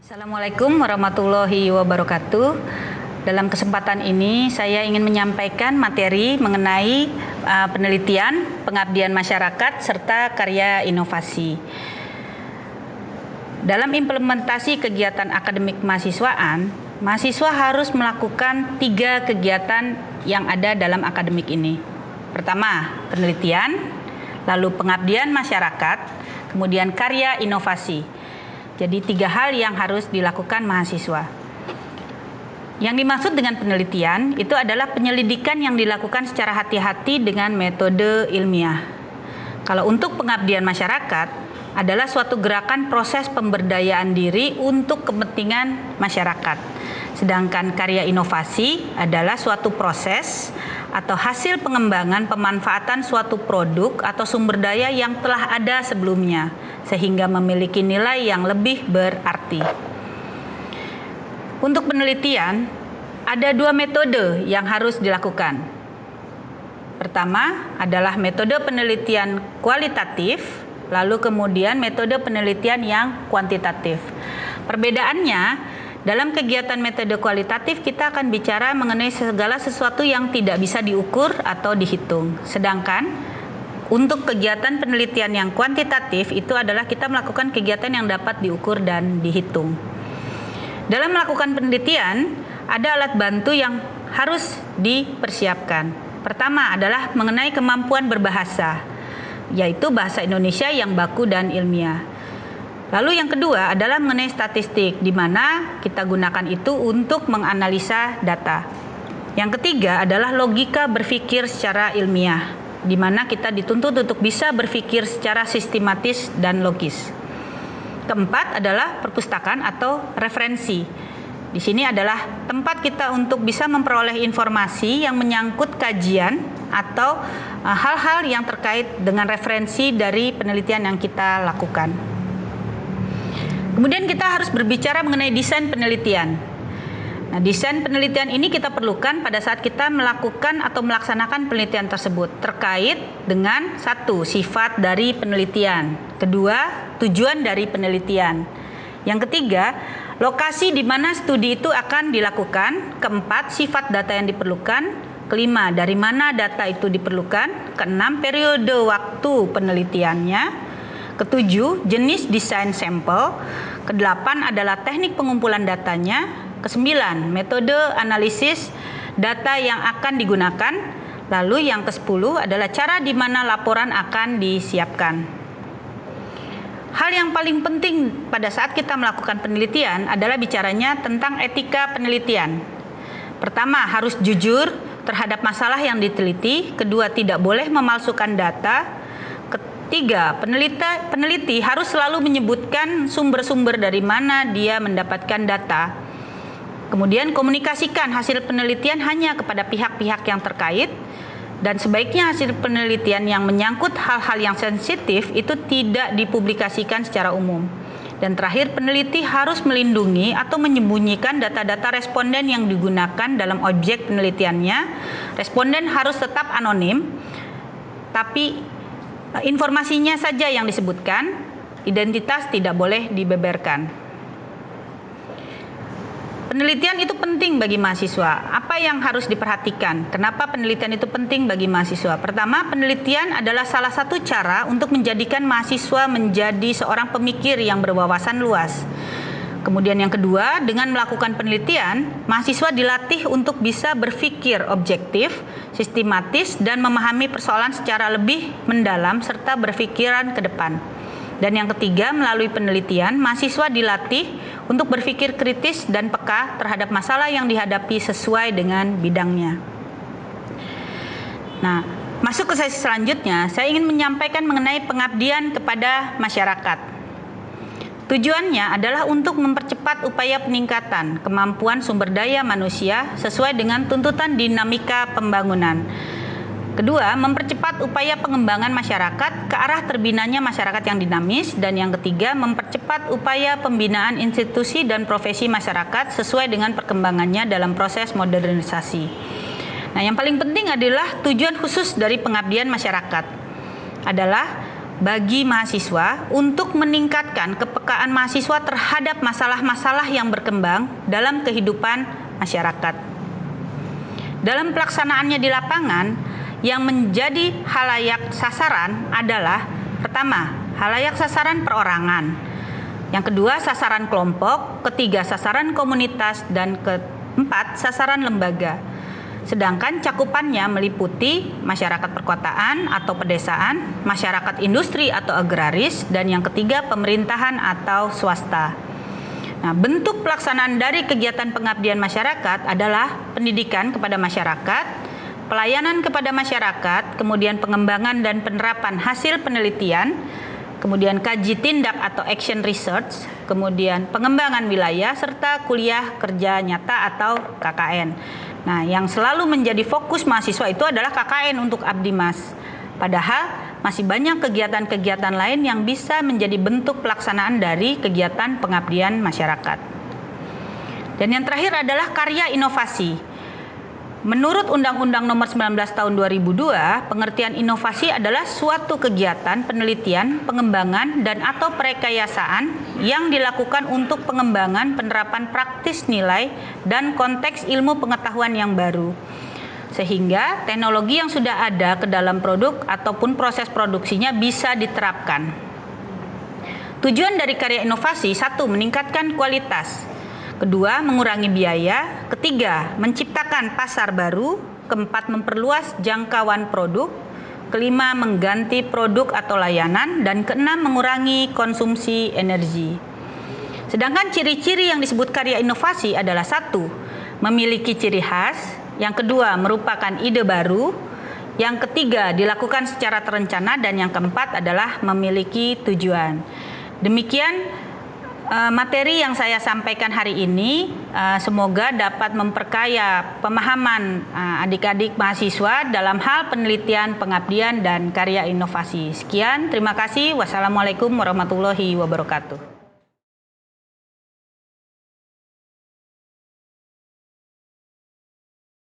Assalamualaikum warahmatullahi wabarakatuh. Dalam kesempatan ini saya ingin menyampaikan materi mengenai penelitian, pengabdian masyarakat, serta karya inovasi. Dalam implementasi kegiatan akademik mahasiswaan, mahasiswa harus melakukan 3 kegiatan yang ada dalam akademik ini. Pertama, penelitian, lalu pengabdian masyarakat, kemudian karya inovasi. Jadi 3 hal yang harus dilakukan mahasiswa. Yang dimaksud dengan penelitian itu adalah penyelidikan yang dilakukan secara hati-hati dengan metode ilmiah. Kalau untuk pengabdian masyarakat adalah suatu gerakan proses pemberdayaan diri untuk kepentingan masyarakat. Sedangkan karya inovasi adalah suatu proses atau hasil pengembangan pemanfaatan suatu produk atau sumber daya yang telah ada sebelumnya, sehingga memiliki nilai yang lebih berarti. Untuk penelitian, ada 2 metode yang harus dilakukan. Pertama adalah metode penelitian kualitatif, lalu kemudian metode penelitian yang kuantitatif. Perbedaannya, dalam kegiatan metode kualitatif kita akan bicara mengenai segala sesuatu yang tidak bisa diukur atau dihitung. Sedangkan untuk kegiatan penelitian yang kuantitatif itu adalah kita melakukan kegiatan yang dapat diukur dan dihitung. Dalam melakukan penelitian, ada alat bantu yang harus dipersiapkan. Pertama adalah mengenai kemampuan berbahasa, yaitu bahasa Indonesia yang baku dan ilmiah. Lalu yang kedua adalah mengenai statistik, di mana kita gunakan itu untuk menganalisa data. Yang ketiga adalah logika berpikir secara ilmiah, di mana kita dituntut untuk bisa berpikir secara sistematis dan logis. Keempat adalah perpustakaan atau referensi. Di sini adalah tempat kita untuk bisa memperoleh informasi yang menyangkut kajian atau hal-hal yang terkait dengan referensi dari penelitian yang kita lakukan. Kemudian kita harus berbicara mengenai desain penelitian. Nah, desain penelitian ini kita perlukan pada saat kita melakukan atau melaksanakan penelitian tersebut terkait dengan 1. Sifat dari penelitian, kedua, tujuan dari penelitian, yang ketiga, lokasi di mana studi itu akan dilakukan, keempat, sifat data yang diperlukan, kelima, dari mana data itu diperlukan, keenam, periode waktu penelitiannya, ketujuh, jenis desain sampel, kedelapan adalah teknik pengumpulan datanya, kesembilan, metode analisis data yang akan digunakan, lalu yang ke-10 adalah cara di mana laporan akan disiapkan. Hal yang paling penting pada saat kita melakukan penelitian adalah bicaranya tentang etika penelitian. Pertama, harus jujur terhadap masalah yang diteliti, kedua, tidak boleh memalsukan data, ketiga, peneliti harus selalu menyebutkan sumber-sumber dari mana dia mendapatkan data. Kemudian komunikasikan hasil penelitian hanya kepada pihak-pihak yang terkait, dan sebaiknya hasil penelitian yang menyangkut hal-hal yang sensitif itu tidak dipublikasikan secara umum. Dan terakhir, peneliti harus melindungi atau menyembunyikan data-data responden yang digunakan dalam objek penelitiannya. Responden harus tetap anonim, tapi informasinya saja yang disebutkan, identitas tidak boleh dibeberkan. Penelitian itu penting bagi mahasiswa. Apa yang harus diperhatikan? Kenapa penelitian itu penting bagi mahasiswa? Pertama, penelitian adalah salah satu cara untuk menjadikan mahasiswa menjadi seorang pemikir yang berwawasan luas. Kemudian yang kedua, dengan melakukan penelitian, mahasiswa dilatih untuk bisa berpikir objektif, sistematis, dan memahami persoalan secara lebih mendalam serta berpikiran ke depan. Dan yang ketiga, melalui penelitian, mahasiswa dilatih untuk berpikir kritis dan peka terhadap masalah yang dihadapi sesuai dengan bidangnya. Nah, masuk ke sesi selanjutnya, saya ingin menyampaikan mengenai pengabdian kepada masyarakat. Tujuannya adalah untuk mempercepat upaya peningkatan kemampuan sumber daya manusia sesuai dengan tuntutan dinamika pembangunan. Kedua, mempercepat upaya pengembangan masyarakat ke arah terbinanya masyarakat yang dinamis. Dan yang ketiga, mempercepat upaya pembinaan institusi dan profesi masyarakat sesuai dengan perkembangannya dalam proses modernisasi. Nah, yang paling penting adalah tujuan khusus dari pengabdian masyarakat adalah bagi mahasiswa untuk meningkatkan kepekaan mahasiswa terhadap masalah-masalah yang berkembang dalam kehidupan masyarakat. Dalam pelaksanaannya di lapangan, yang menjadi halayak sasaran adalah pertama, halayak sasaran perorangan. Yang kedua, sasaran kelompok, ketiga, sasaran komunitas, dan keempat, sasaran lembaga. Sedangkan cakupannya meliputi masyarakat perkotaan atau pedesaan, masyarakat industri atau agraris, dan yang ketiga, pemerintahan atau swasta. Nah, bentuk pelaksanaan dari kegiatan pengabdian masyarakat adalah pendidikan kepada masyarakat, pelayanan kepada masyarakat, kemudian pengembangan dan penerapan hasil penelitian, kemudian kaji tindak atau action research, kemudian pengembangan wilayah, serta kuliah kerja nyata atau KKN. Nah, yang selalu menjadi fokus mahasiswa itu adalah KKN untuk Abdi Mas. Padahal masih banyak kegiatan-kegiatan lain yang bisa menjadi bentuk pelaksanaan dari kegiatan pengabdian masyarakat. Dan yang terakhir adalah karya inovasi. Menurut Undang-Undang Nomor 19 Tahun 2002, pengertian inovasi adalah suatu kegiatan penelitian, pengembangan, dan atau perekayasaan yang dilakukan untuk pengembangan penerapan praktis nilai dan konteks ilmu pengetahuan yang baru. Sehingga teknologi yang sudah ada ke dalam produk ataupun proses produksinya bisa diterapkan. Tujuan dari karya inovasi, satu, meningkatkan kualitas. Kedua, mengurangi biaya. Ketiga, menciptakan pasar baru. Keempat, memperluas jangkauan produk. Kelima, mengganti produk atau layanan. Dan keenam, mengurangi konsumsi energi. Sedangkan ciri-ciri yang disebut karya inovasi adalah satu, memiliki ciri khas. Yang kedua, merupakan ide baru. Yang ketiga, dilakukan secara terencana. Dan yang keempat adalah memiliki tujuan. Demikian materi yang saya sampaikan hari ini, semoga dapat memperkaya pemahaman adik-adik mahasiswa dalam hal penelitian, pengabdian, dan karya inovasi. Sekian, terima kasih. Wassalamualaikum warahmatullahi wabarakatuh.